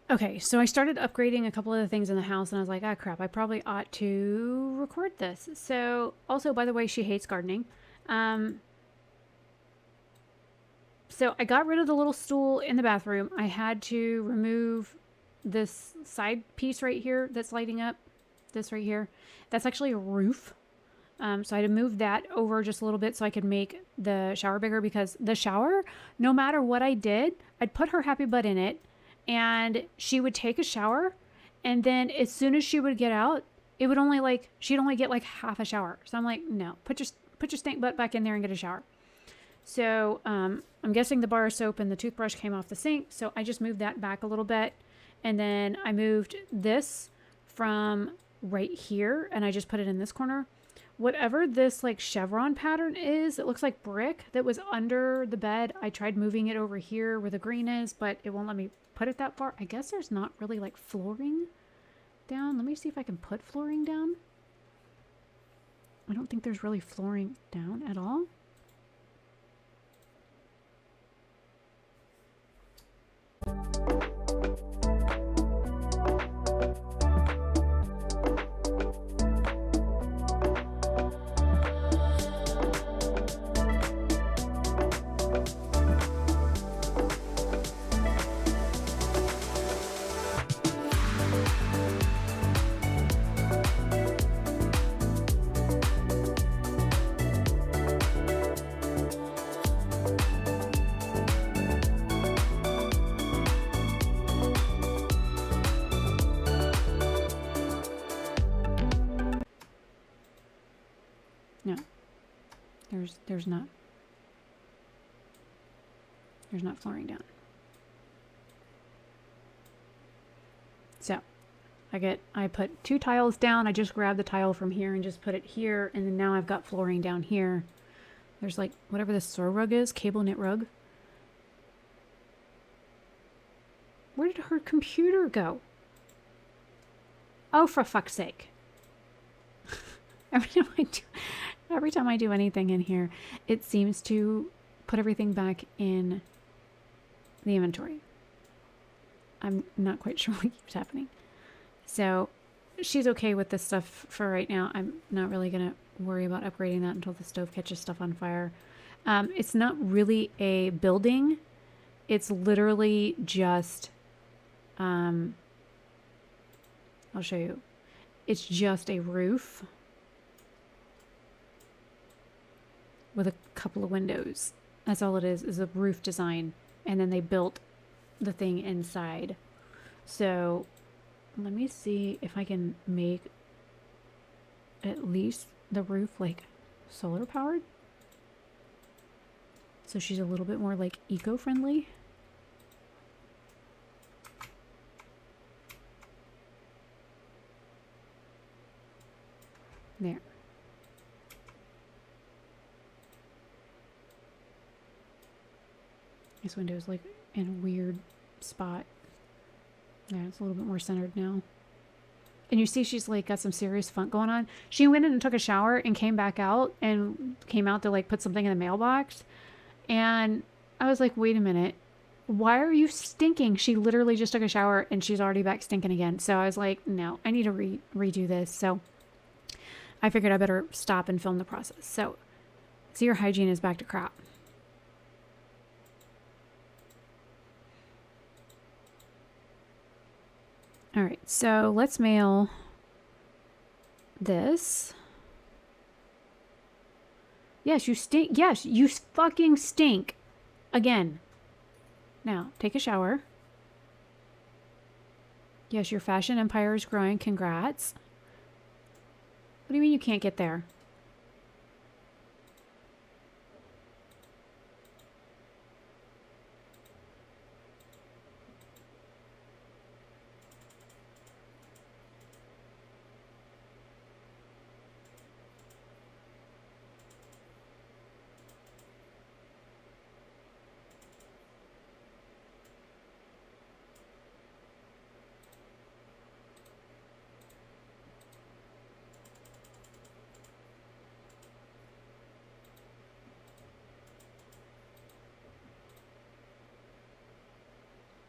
Okay, so I started upgrading a couple of the things in the house, and I was like, ah, crap, I probably ought to record this. So, also, by the way, she hates gardening. Um, so I got rid of the little stool in the bathroom. I had to remove this side piece right here that's lighting up. This right here. That's actually a roof. So I had to move that over just a little bit so I could make the shower bigger, because the shower, no matter what I did, I'd put her happy butt in it and she would take a shower. And then as soon as she would get out, it would only like, she'd only get like half a shower. So I'm like, no, put your stink butt back in there and get a shower. So I'm guessing the bar of soap and the toothbrush came off the sink. So I just moved that back a little bit. And then I moved this from right here and I just put it in this corner. Whatever this like chevron pattern is, it looks like brick that was under the bed. I tried moving it over here where the green is, but it won't let me put it that far. I guess there's not really like flooring down. Let me see if I can put flooring down. I don't think there's really flooring down at all. No, there's not. There's not flooring down. So I put 2 tiles down. I just grabbed the tile from here and just put it here. And then now I've got flooring down here. There's like whatever this throw rug is, cable knit rug. Where did her computer go? Oh, for fuck's sake. Every time I do anything in here, it seems to put everything back in the inventory. I'm not quite sure what keeps happening. So she's okay with this stuff for right now. I'm not really going to worry about upgrading that until the stove catches stuff on fire. It's not really a building. It's literally just, I'll show you. It's just a roof with a couple of windows. That's all it is a roof design. And then they built the thing inside. So let me see if I can make at least the roof like solar powered. So she's a little bit more like eco-friendly. There. This window is like in a weird spot. Yeah, it's a little bit more centered now. And you see she's like got some serious funk going on. She went in and took a shower and came back out and came out to like put something in the mailbox. And I was like, wait a minute. Why are you stinking? She literally just took a shower and she's already back stinking again. So I was like, no, I need to redo this. So I figured I better stop and film the process. So see, your hygiene is back to crap. All right, so let's mail this. Yes, you stink. Yes, you fucking stink. Again. Now, take a shower. Yes, your fashion empire is growing. Congrats. What do you mean you can't get there?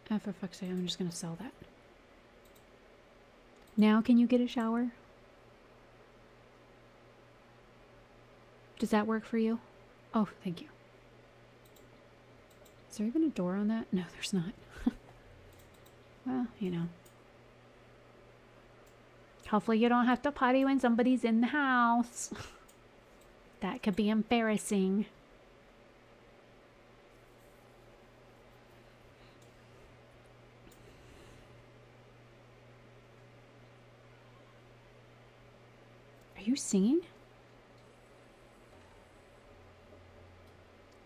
For fuck's sake, I'm just gonna sell that. Now can you get a shower? Does that work for you? Oh, thank you. Is there even a door on that? No, there's not. Well, you know. Hopefully you don't have to potty when somebody's in the house. That could be embarrassing. Are you singing?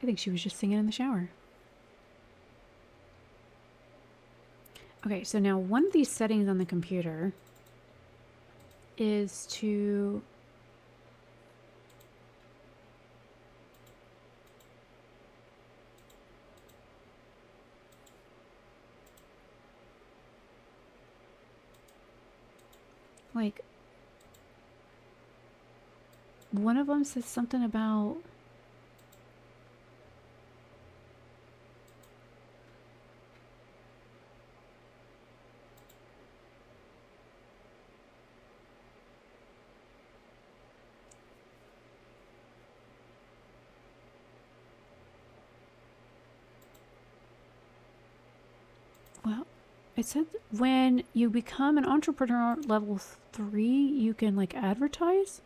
I think she was just singing in the shower. Okay, so now one of these settings on the computer is to like, one of them says something about it said when you become an entrepreneur level 3, you can like advertise.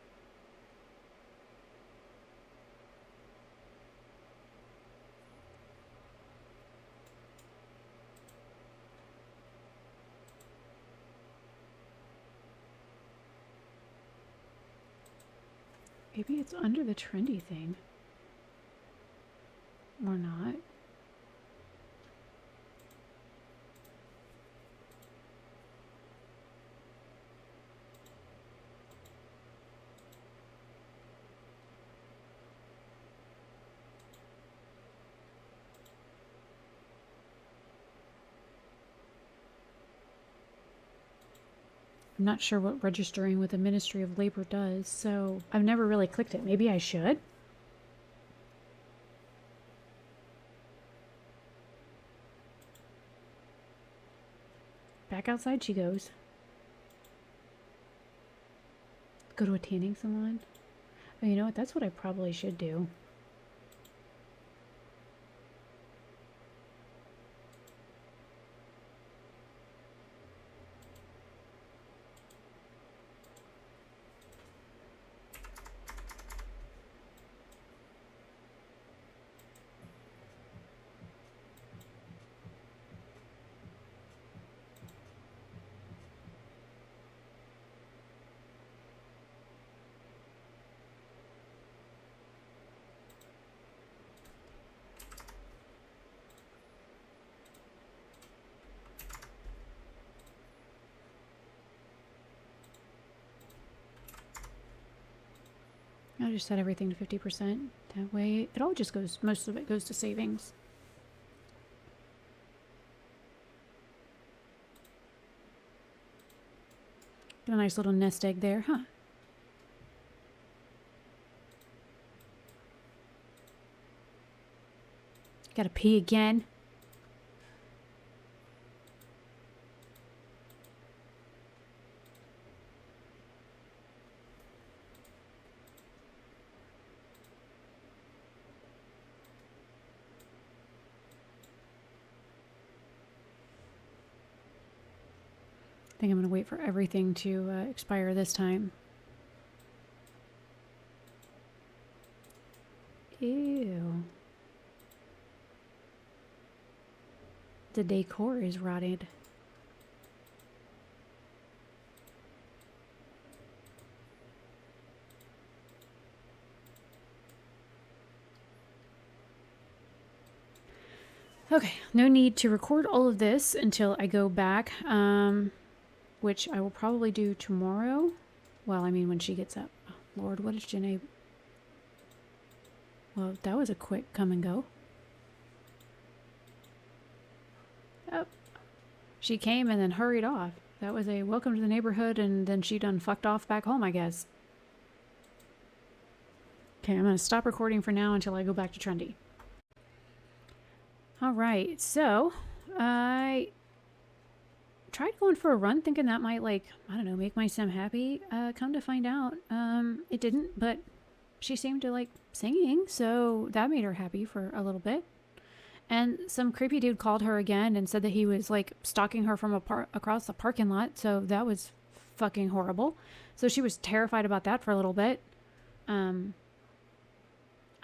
Maybe it's under the trendy thing. Or not. I'm not sure what registering with the Ministry of Labor does, so I've never really clicked it. Maybe I should? Back outside she goes. Go to a tanning salon? Oh, you know what? That's what I probably should do. I'll just set everything to 50%. That way, it all just goes, most of it goes to savings. Got a nice little nest egg there, huh? Gotta pee again. I think I'm going to wait for everything to expire this time. Ew. The decor is rotted. Okay, no need to record all of this until I go back. Which I will probably do tomorrow. Well, I mean, when she gets up. Oh, Lord, what is Janae? Well, that was a quick come and go. Oh, she came and then hurried off. That was a welcome to the neighborhood, and then she done fucked off back home, I guess. Okay, I'm going to stop recording for now until I go back to Trendi. All right, so I tried going for a run thinking that might, like, I don't know, make my sim happy. Come to find out, it didn't, but she seemed to like singing, so that made her happy for a little bit. And some creepy dude called her again and said that he was like stalking her from across the parking lot, so that was fucking horrible. So she was terrified about that for a little bit. I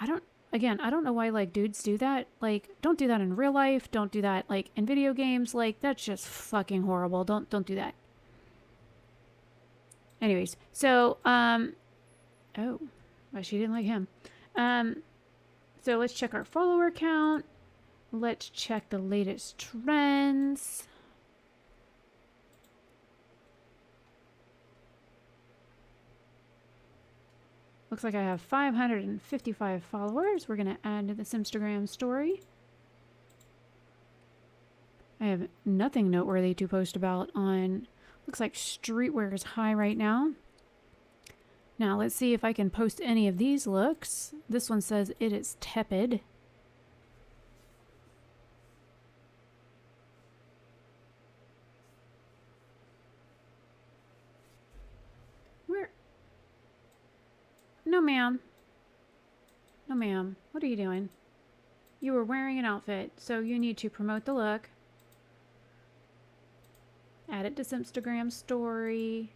don't know why like dudes do that. Like, don't do that in real life. Don't do that like in video games. Like, that's just fucking horrible. Don't do that. Anyways, so oh, well, she didn't like him. So let's check our follower count. Let's check the latest trends. Looks like I have 555 followers. We're going to add to this Instagram story. I have nothing noteworthy to post about on... Looks like streetwear is high right now. Now, let's see if I can post any of these looks. This one says it is tepid. No, ma'am. No, ma'am. What are you doing? You were wearing an outfit, so you need to promote the look. Add it to Instagram story.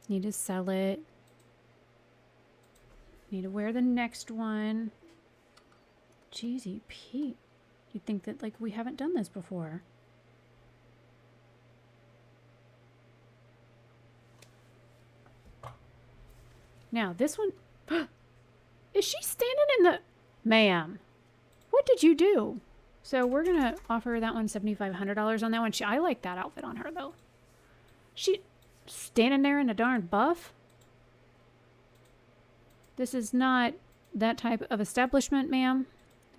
Need to sell it. Need to wear the next one. Jeezy Pete. You'd think that, like, we haven't done this before. Now, this one... Is she standing in the... Ma'am, what did you do? So we're going to offer that one $7,500 on that one. I like that outfit on her, though. She standing there in a darn buff? This is not that type of establishment, ma'am.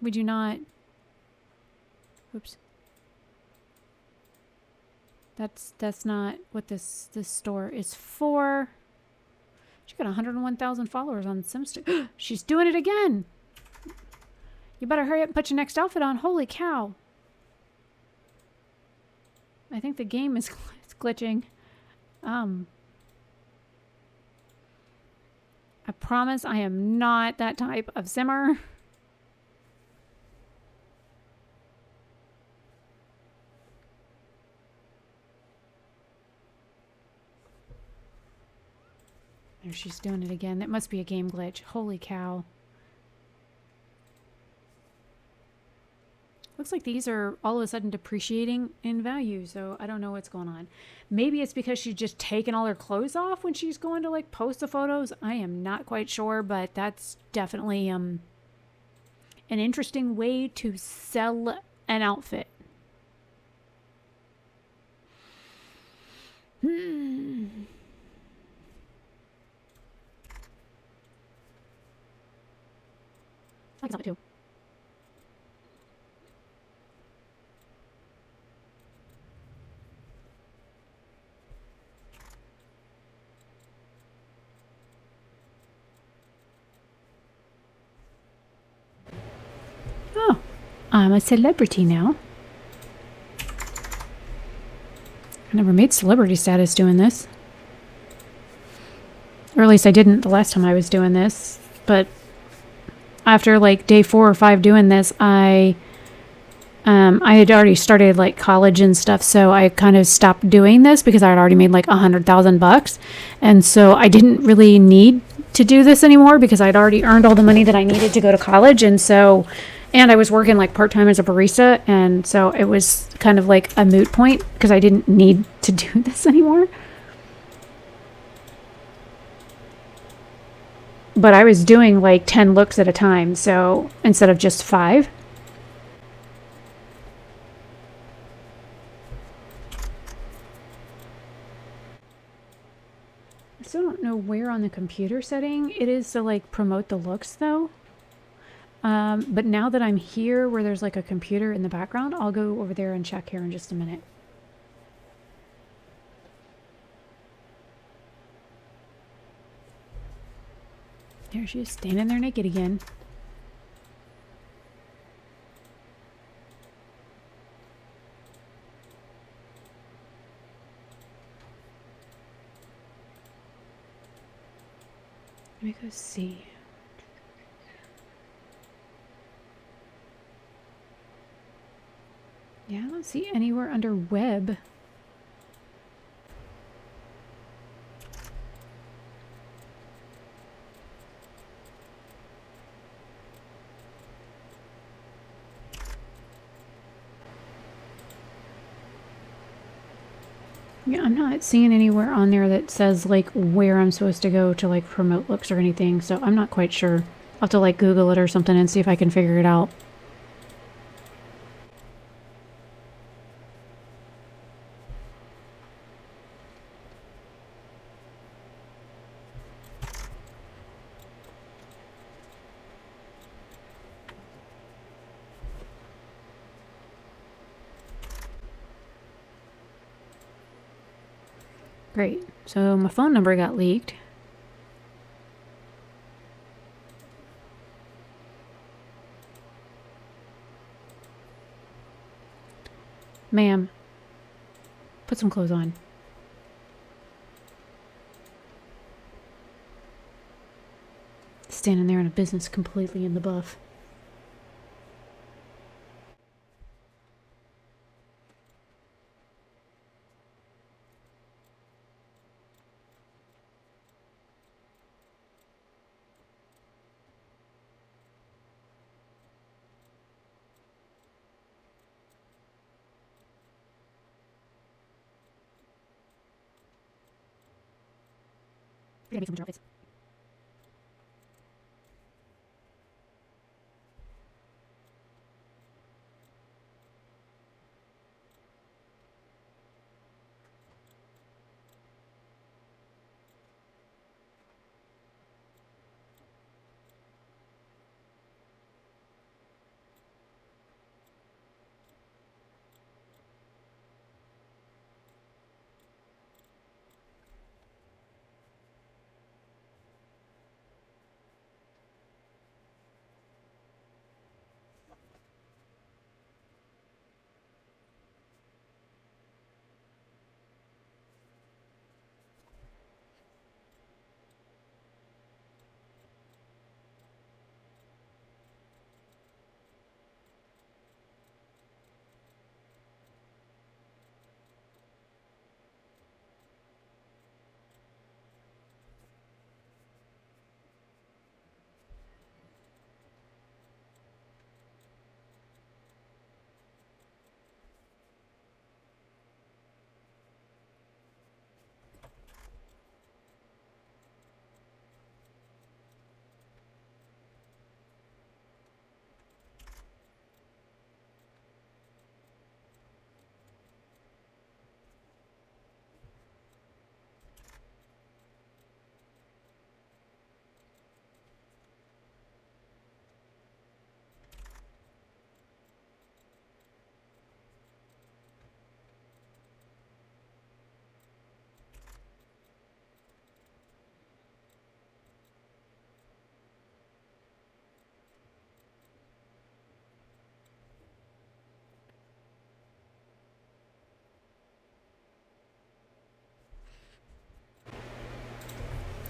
We do not... Oops. That's not what this store is for. She got 101,000 followers on Simsta. She's doing it again. You better hurry up and put your next outfit on. Holy cow. I think the game is glitching. I promise I am not that type of simmer. There, she's doing it again. That must be a game glitch. Holy cow. Looks like these are all of a sudden depreciating in value, so I don't know what's going on. Maybe it's because she's just taken all her clothes off when she's going to like post the photos. I am not quite sure, but that's definitely an interesting way to sell an outfit. I like that too. Oh, I'm a celebrity now. I never made celebrity status doing this. Or at least I didn't the last time I was doing this. But after like day 4 or 5 doing this, I had already started like college and stuff, so I kind of stopped doing this because I had already made like $100,000, and so I didn't really need to do this anymore because I'd already earned all the money that I needed to go to college, and I was working like part-time as a barista, and so it was kind of like a moot point because I didn't need to do this anymore. But I was doing like 10 looks at a time, so instead of just 5. I still don't know where on the computer setting it is to like promote the looks though. But now that I'm here where there's like a computer in the background, I'll go over there and check here in just a minute. There she is, standing there naked again. Let me go see. Yeah, I don't see anywhere under web. Yeah, I'm not seeing anywhere on there that says like where I'm supposed to go to like promote looks or anything, so I'm not quite sure. I'll have to like Google it or something and see if I can figure it out. Great. So my phone number got leaked. Ma'am, put some clothes on. Standing there in a business completely in the buff. We're gonna make some outfits.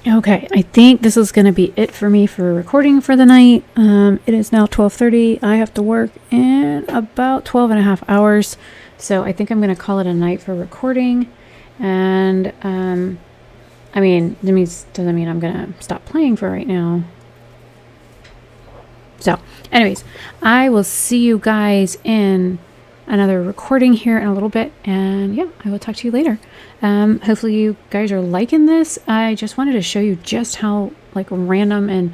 Okay, I think this is going to be it for me for recording for the night. It is now 12:30. I have to work in about 12 and a half hours. So I think I'm going to call it a night for recording. And, I mean, doesn't mean I'm going to stop playing for right now. So, anyways, I will see you guys in another recording here in a little bit, and yeah, I will talk to you later. Hopefully you guys are liking this. I just wanted to show you just how like random and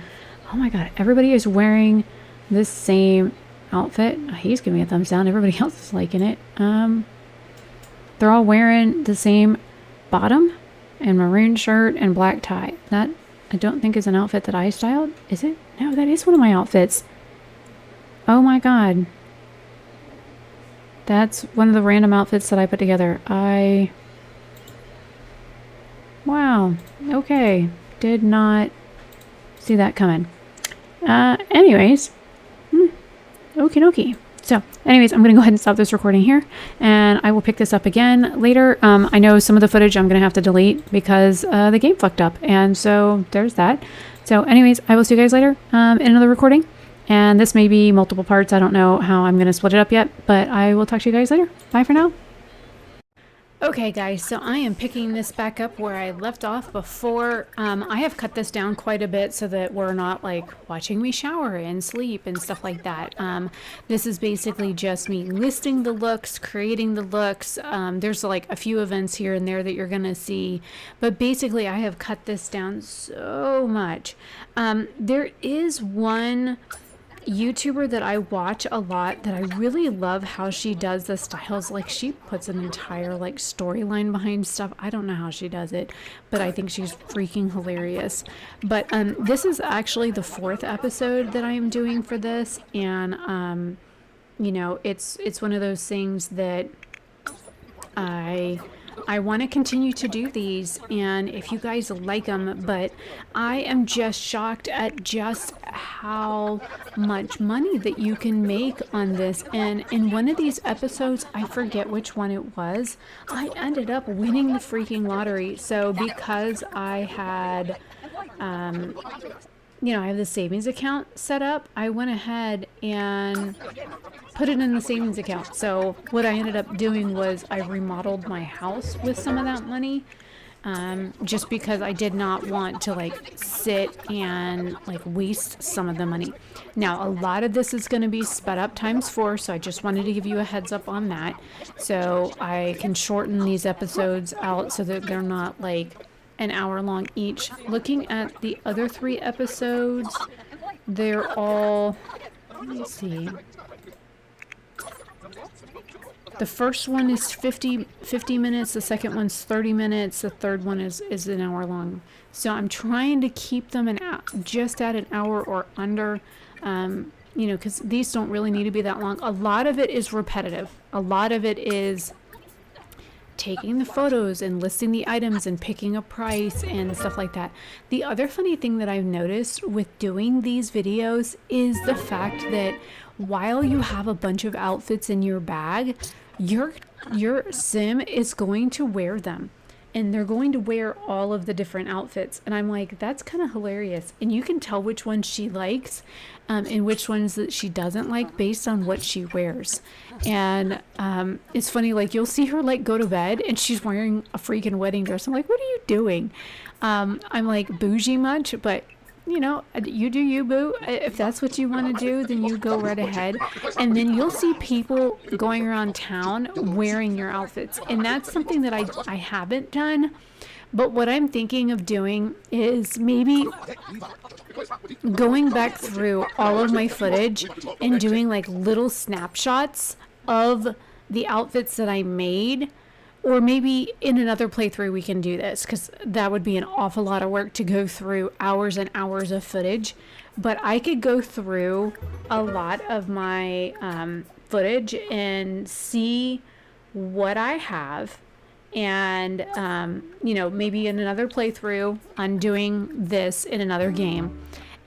oh my god, everybody is wearing this same outfit. He's giving me a thumbs down. Everybody else is liking it. They're all wearing the same bottom and maroon shirt and black tie. That I don't think is an outfit that I styled. Is it? No, that is one of my outfits. Oh my god. That's one of the random outfits that I put together. Wow. Okay. Did not see that coming. Anyways. Okie dokie. So, anyways, I'm going to go ahead and stop this recording here, and I will pick this up again later. I know some of the footage I'm going to have to delete because the game fucked up, and so there's that. So anyways, I will see you guys later in another recording. And this may be multiple parts. I don't know how I'm going to split it up yet, but I will talk to you guys later. Bye for now. Okay guys, so I am picking this back up where I left off before. I have cut this down quite a bit so that we're not like watching me shower and sleep and stuff like that. This is basically just me listing the looks, creating the looks. There's like a few events here and there that you're gonna see, but basically I have cut this down so much. There is one YouTuber that I watch a lot that I really love how she does the styles. Like she puts an entire like storyline behind stuff. I don't know how she does it, but I think she's freaking hilarious. But this is actually the 4th episode that I am doing for this, and you know, it's one of those things that I want to continue to do these, and if you guys like them, but I am just shocked at just how much money that you can make on this. And in one of these episodes, I forget which one it was, I ended up winning the freaking lottery. So because I had you know, I have the savings account set up, I went ahead and put it in the savings account. So what I ended up doing was I remodeled my house with some of that money, just because I did not want to like sit and like waste some of the money. Now a lot of this is going to be sped up ×4, so I just wanted to give you a heads up on that, so I can shorten these episodes out so that they're not like an hour long each. Looking at the other 3 episodes, they're all, let me see, the first one is 50 minutes, the second one's 30 minutes, the third one is an hour long. So I'm trying to keep them just at an hour or under, you know, because these don't really need to be that long. A lot of it is repetitive. A lot of it is taking the photos and listing the items and picking a price and stuff like that. The other funny thing that I've noticed with doing these videos is the fact that while you have a bunch of outfits in your bag, your sim is going to wear them, and they're going to wear all of the different outfits. And I'm like, that's kind of hilarious. And you can tell which ones she likes and which ones that she doesn't like based on what she wears. And it's funny, like you'll see her like go to bed and she's wearing a freaking wedding dress. I'm like, what are you doing? I'm like, bougie much? But you know, you do you, boo. If that's what you want to do, then you go right ahead. And then you'll see people going around town wearing your outfits. And that's something that I haven't done. But what I'm thinking of doing is maybe going back through all of my footage and doing like little snapshots of the outfits that I made. Or maybe in another playthrough we can do this, because that would be an awful lot of work to go through hours and hours of footage. But I could go through a lot of my footage and see what I have. And, you know, maybe in another playthrough on doing this in another game.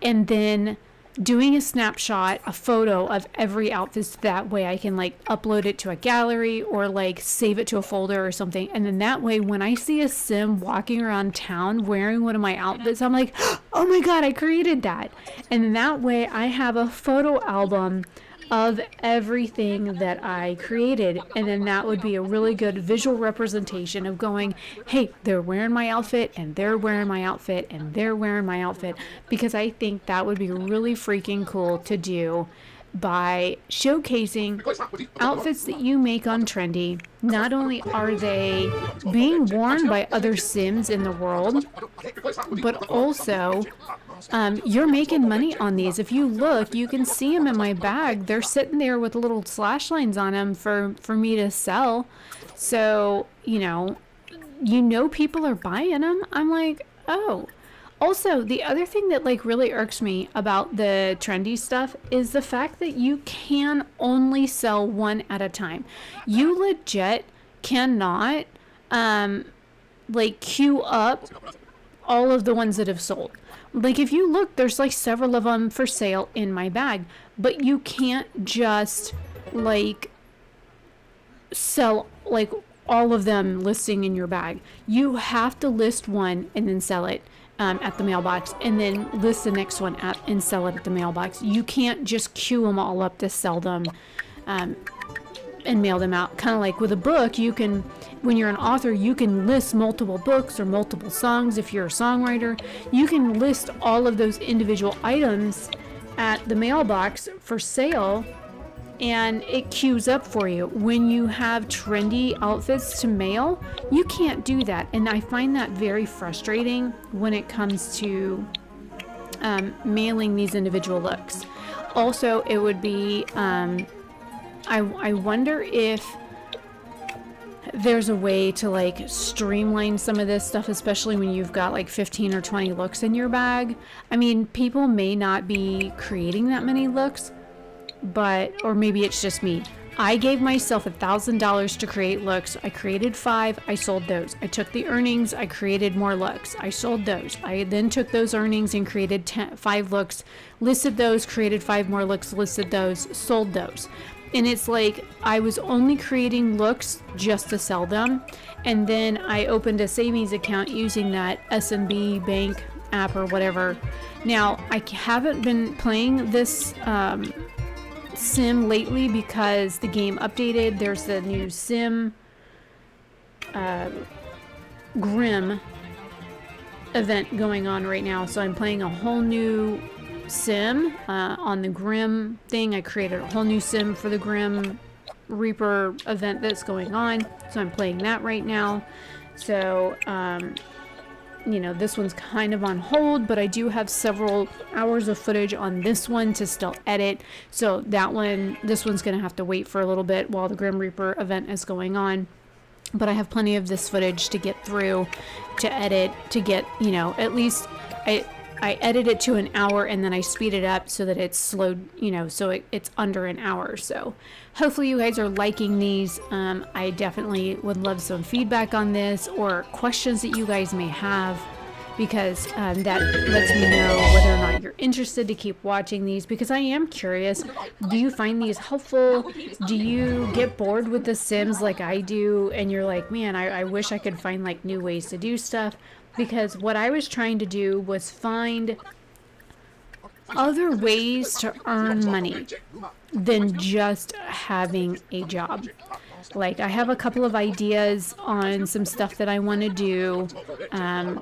And then doing a snapshot, a photo of every outfit, so that way I can like upload it to a gallery or like save it to a folder or something. And then that way when I see a sim walking around town wearing one of my outfits, I'm like, oh my god, I created that. And that way I have a photo album of everything that I created, and then that would be a really good visual representation of going, hey, they're wearing my outfit and they're wearing my outfit and they're wearing my outfit, because I think that would be really freaking cool to do by showcasing outfits that you make on Trendi. Not only are they being worn by other sims in the world, but also you're making money on these. If you look, you can see them in my bag. They're sitting there with little slash lines on them for me to sell. So, you know people are buying them. I'm like, oh. Also, the other thing that like really irks me about the Trendi stuff is the fact that you can only sell one at a time. You legit cannot like queue up all of the ones that have sold. Like if you look, there's like several of them for sale in my bag, but you can't just like sell like all of them listing in your bag. You have to list one and then sell it. at the mailbox, and then list the next one at and sell it at the mailbox. You can't just queue them all up to sell them and mail them out. Kind of like with a book, you can, when you're an author, you can list multiple books or multiple songs. If you're a songwriter, you can list all of those individual items at the mailbox for sale, and it queues up for you. When you have trendy outfits to mail, you can't do that, and I find that very frustrating when it comes to mailing these individual looks. Also, it would be I wonder if there's a way to like streamline some of this stuff, especially when you've got like 15 or 20 looks in your bag. I mean, people may not be creating that many looks, but, or maybe it's just me. I gave myself $1,000 to create looks. I created 5. I sold those. I took the earnings. I created more looks. I sold those. I then took those earnings and created 5 looks, listed those, created 5 more looks, listed those, sold those. And it's like I was only creating looks just to sell them. And then I opened a savings account using that SMB bank app or whatever. Now, I haven't been playing this sim lately because the game updated. There's the new sim Grim event going on right now. So I'm playing a whole new sim on the Grim thing. I created a whole new sim for the Grim Reaper event that's going on. So I'm playing that right now. So, you know, this one's kind of on hold, but I do have several hours of footage on this one to still edit. So that one, this one's going to have to wait for a little bit while the Grim Reaper event is going on. But I have plenty of this footage to get through, to edit, to get, you know, at least I edit it to an hour and then I speed it up so that it's slowed, you know, so it's under an hour. So hopefully you guys are liking these. I definitely would love some feedback on this or questions that you guys may have, because that lets me know whether or not you're interested to keep watching these, because I am curious. Do you find these helpful? Do you get bored with the Sims like I do and you're like, man, I wish I could find like new ways to do stuff? Because what I was trying to do was find other ways to earn money than just having a job. Like, I have a couple of ideas on some stuff that I want to do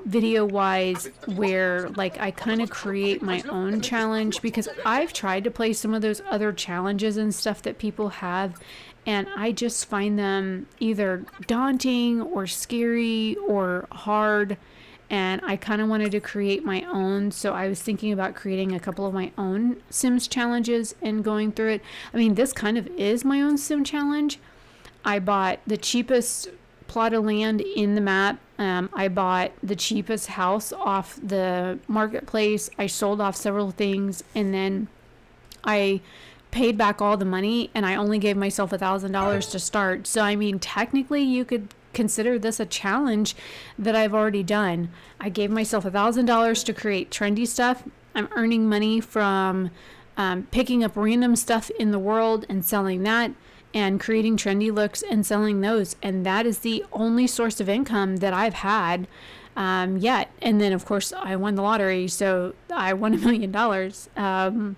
video-wise, where like I kind of create my own challenge, because I've tried to play some of those other challenges and stuff that people have, and I just find them either daunting or scary or hard. And I kind of wanted to create my own, so I was thinking about creating a couple of my own Sims challenges and going through it. I mean, this kind of is my own Sim challenge. I bought the cheapest plot of land in the map. I bought the cheapest house off the marketplace. I sold off several things, and then I paid back all the money, and I only gave myself $1,000 to start. So, I mean, technically you could consider this a challenge that I've already done. I gave myself $1,000 to create trendy stuff. I'm earning money from picking up random stuff in the world and selling that, and creating trendy looks and selling those. And that is the only source of income that I've had yet. And then, of course, I won the lottery, so I won $1 million.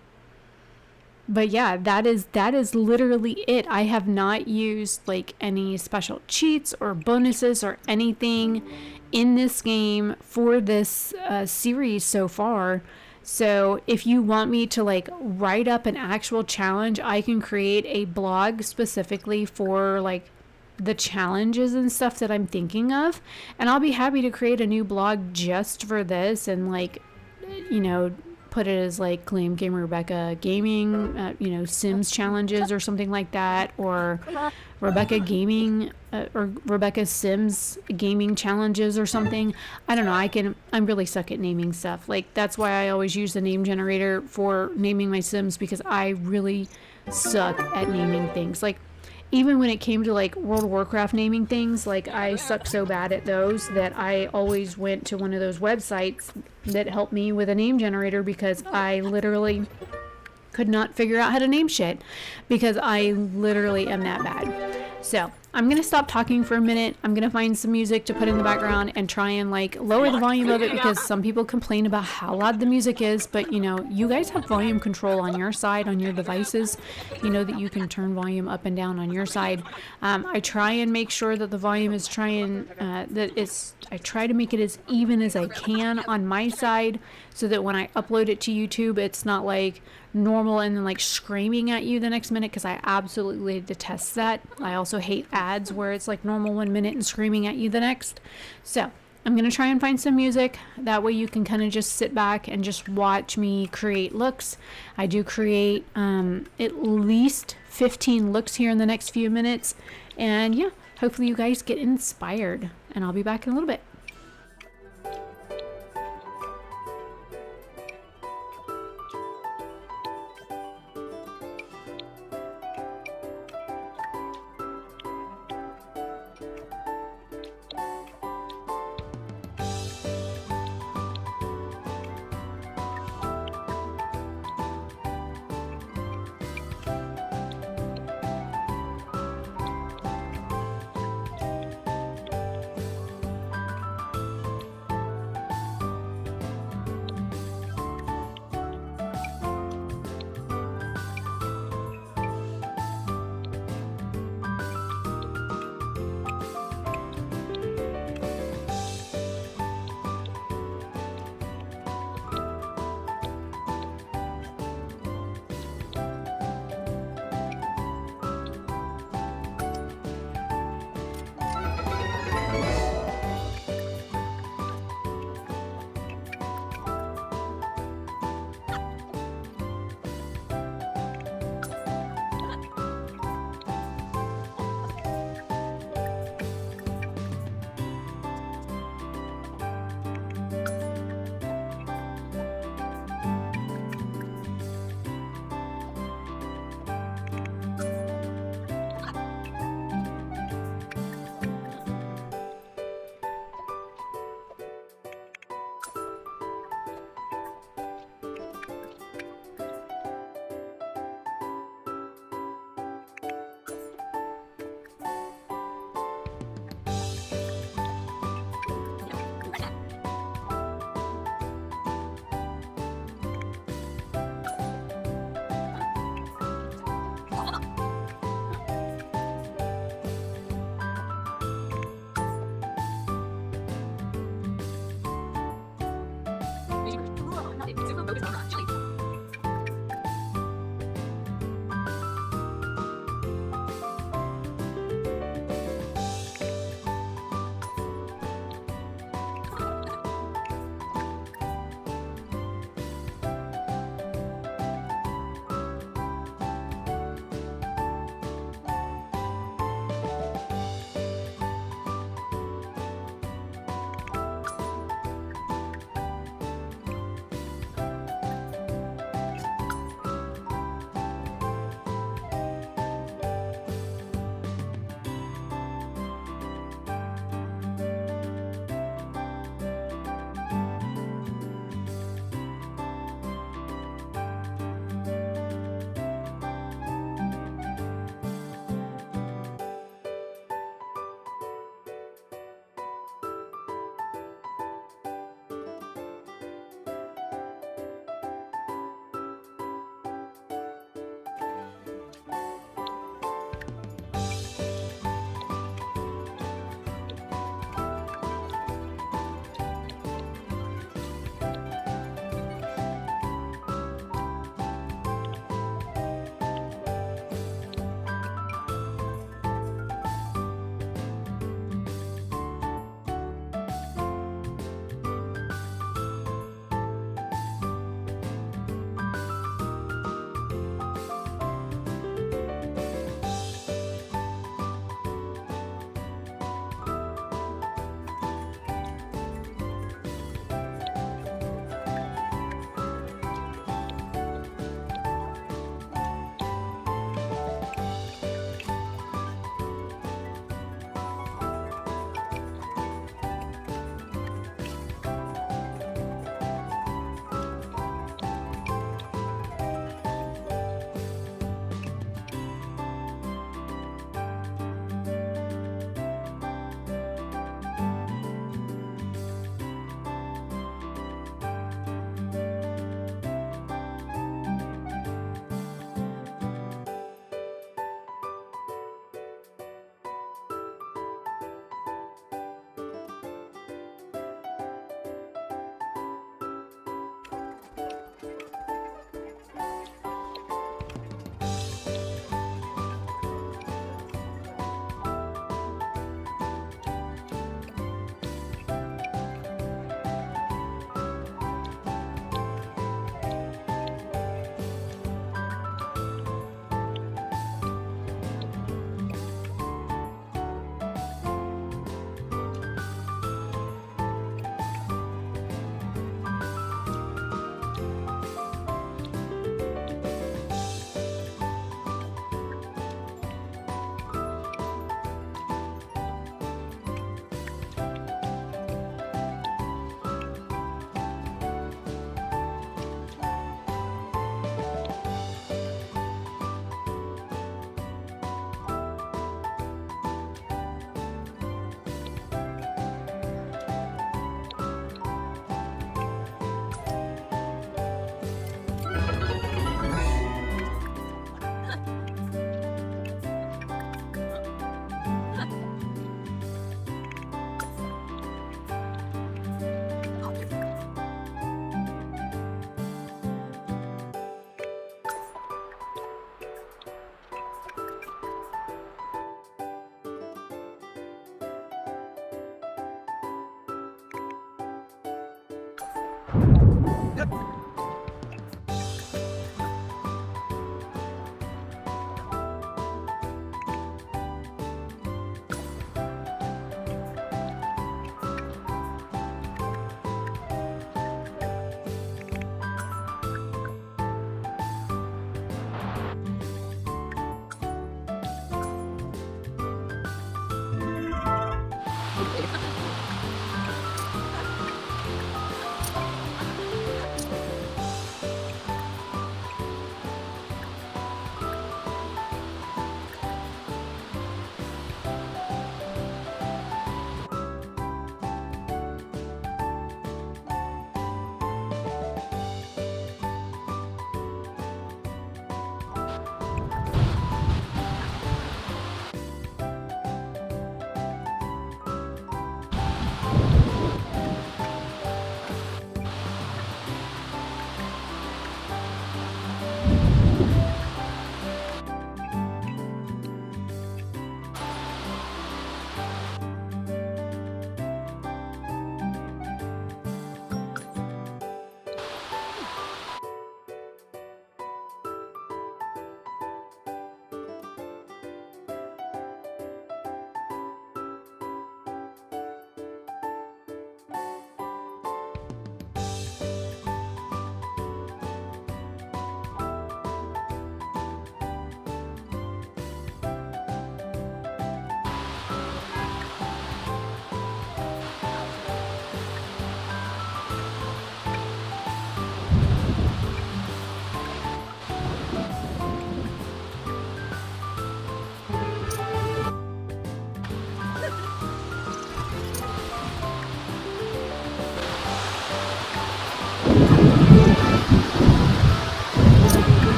But yeah, that is literally it. I have not used like any special cheats or bonuses or anything in this game for this series so far. So if you want me to like write up an actual challenge, I can create a blog specifically for like the challenges and stuff that I'm thinking of. And I'll be happy to create a new blog just for this, and like, you know, put it as like Claim Gamer Rebecca Gaming, you know, Sims challenges or something like that, or Rebecca Gaming or Rebecca Sims gaming challenges or something. I don't know. I'm really suck at naming stuff. Like, that's why I always use the name generator for naming my Sims, because I really suck at naming things. Like, even when it came to like World of Warcraft naming things, like I suck so bad at those that I always went to one of those websites that helped me with a name generator, because I literally could not figure out how to name shit, because I literally am that bad. So I'm gonna stop talking for a minute. I'm gonna find some music to put in the background and try and like lower the volume of it, because some people complain about how loud the music is, but you know, you guys have volume control on your side, on your devices. You know that you can turn volume up and down on your side. I try and make sure that the volume is I try to make it as even as I can on my side, so that when I upload it to YouTube, it's not like normal and then like screaming at you the next minute, because I absolutely detest that. I also hate ads where it's like normal 1 minute and screaming at you the next. So I'm gonna try and find some music, that way you can kind of just sit back and just watch me create looks. I do create at least 15 looks here in the next few minutes, and yeah, hopefully you guys get inspired, and I'll be back in a little bit.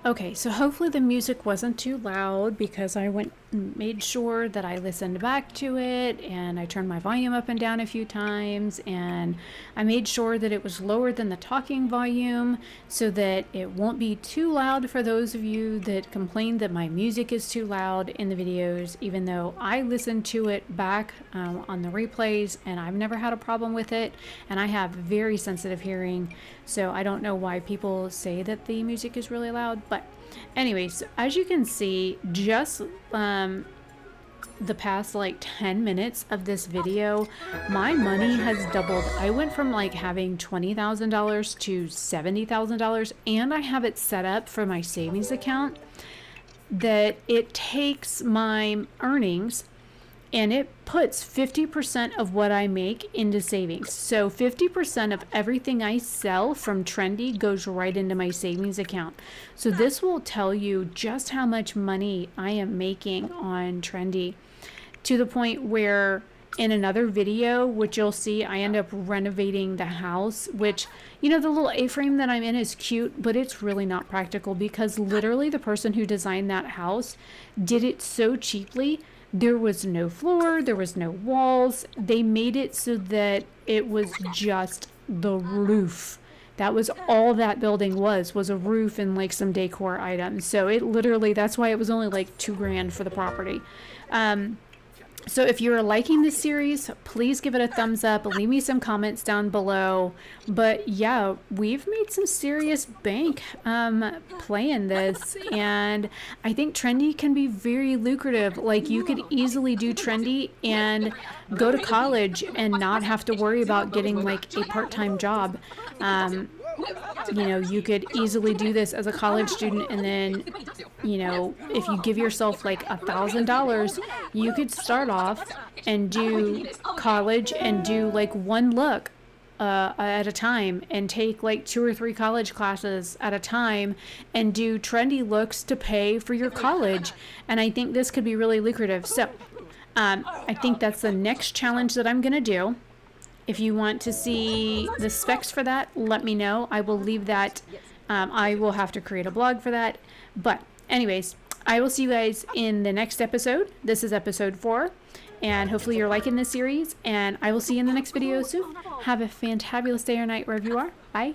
Okay, so hopefully the music wasn't too loud because I went and made sure that I listened back to it and I turned my volume up and down a few times and I made sure that it was lower than the talking volume so that it won't be too loud for those of you that complain that my music is too loud in the videos, even though I listened to it back on the replays and I've never had a problem with it, and I have very sensitive hearing, so I don't know why people say that the music is really loud. But anyways, as you can see, just the past like 10 minutes of this video, my money has doubled. I went from like having $20,000 to $70,000, and I have it set up for my savings account that it takes my earnings and it puts 50% of what I make into savings. So 50% of everything I sell from Trendi goes right into my savings account. So this will tell you just how much money I am making on Trendi, to the point where in another video, which you'll see, I end up renovating the house, which, you know, the little A-frame that I'm in is cute, but it's really not practical because literally the person who designed that house did it so cheaply. There was no floor, there was no walls. They made it so that it was just the roof. That was all that building was a roof and like some decor items. So it literally, that's why it was only like $2,000 for the property. So if you're liking this series, please give it a thumbs up. Leave me some comments down below. But yeah, we've made some serious bank playing this. And I think Trendi can be very lucrative. Like, you could easily do Trendi and go to college and not have to worry about getting like a part-time job. You know, you could easily do this as a college student, and then, you know, if you give yourself like $1,000, you could start off and do college and do like one look at a time, and take like 2 or 3 college classes at a time and do Trendi looks to pay for your college. And I think this could be really lucrative. So I think that's the next challenge that I'm gonna do. If you want to see the specs for that, let me know. I will leave that. I will have to create a blog for that. But anyways, I will see you guys in the next episode. This is episode 4. And hopefully you're liking this series. And I will see you in the next video soon. Have a fantabulous day or night wherever you are. Bye.